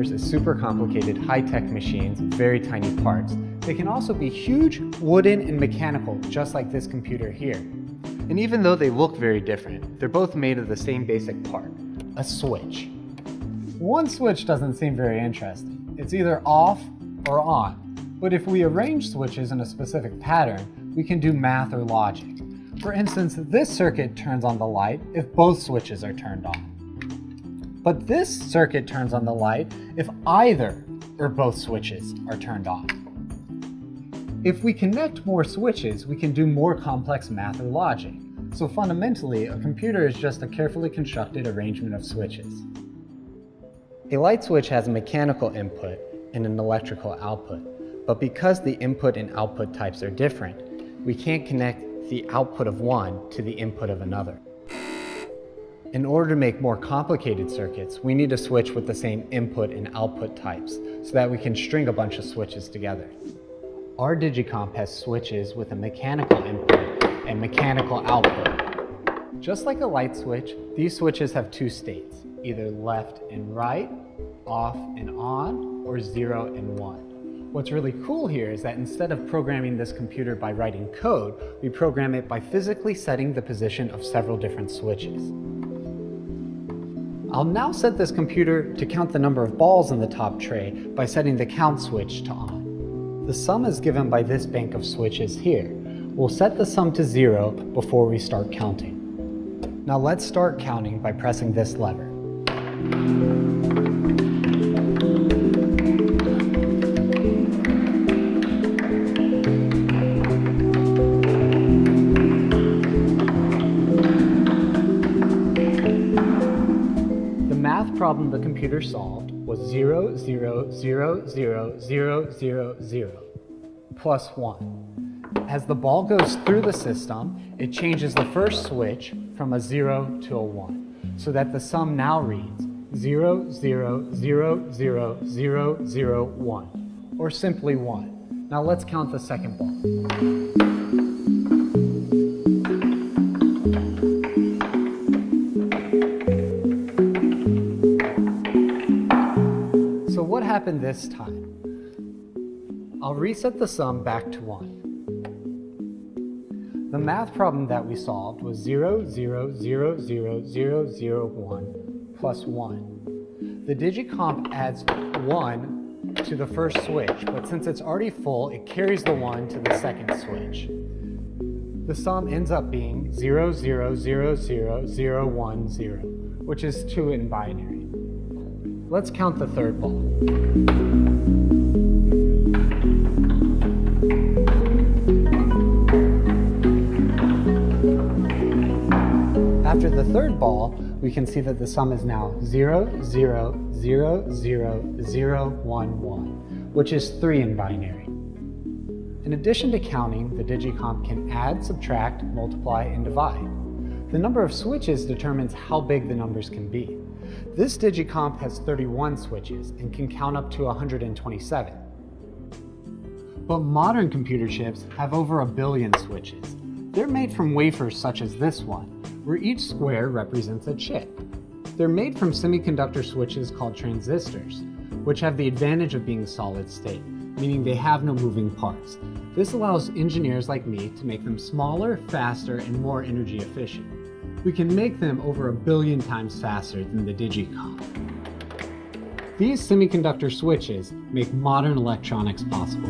computers as super complicated high-tech machines with very tiny parts. They can also be huge, wooden, and mechanical, just like this computer here. And even though they look very different, they're both made of the same basic part, a switch. One switch doesn't seem very interesting. It's either off or on. But if we arrange switches in a specific pattern, we can do math or logic. For instance, this circuit turns on the light if both switches are turned on. But this circuit turns on the light if either or both switches are turned on. If we connect more switches, we can do more complex math or logic. So fundamentally, a computer is just a carefully constructed arrangement of switches. A light switch has a mechanical input and an electrical output, but because the input and output types are different, we can't connect the output of one to the input of another. In order to make more complicated circuits, we need a switch with the same input and output types so that we can string a bunch of switches together. Our digicomp has switches with a mechanical input and mechanical output. Just like a light switch, these switches have two states, either left and right, off and on, or 0 and 1. What's really cool here is that instead of programming this computer by writing code, we program it by physically setting the position of several different switches. I'll now set this computer to count the number of balls in the top tray by setting the count switch to on. The sum is given by this bank of switches here. We'll set the sum to 0 before we start counting. Now let's start counting by pressing this lever. The math problem the computer solved was 0, 0, 0, 0, 0, 0, 0, plus 1. As the ball goes through the system, it changes the first switch from a 0 to a 1, so that the sum now reads 0, 0, 0, 0, 0, 0, 1, or simply 1. Now let's count the second ball. So what happened this time? I'll reset the sum back to 1. The math problem that we solved was 0, 0, 0, 0, 0, 0, 1, plus 1. The digicomp adds 1 to the first switch, but since it's already full, it carries the 1 to the second switch. The sum ends up being 0, 0, 0, 0, 0, 1, 0, which is 2 in binary. Let's count the third ball. After the third ball, we can see that the sum is now 0, 0, 0, 0, 0, 1, 1, which is 3 in binary. In addition to counting, the digicomp can add, subtract, multiply, and divide. The number of switches determines how big the numbers can be. This digicomp has 31 switches and can count up to 127. But modern computer chips have over 1 billion switches. They're made from wafers such as this one, where each square represents a chip. They're made from semiconductor switches called transistors, which have the advantage of being solid state, meaning they have no moving parts. This allows engineers like me to make them smaller, faster, and more energy efficient. We can make them over 1 billion times faster than the digicomp. These semiconductor switches make modern electronics possible.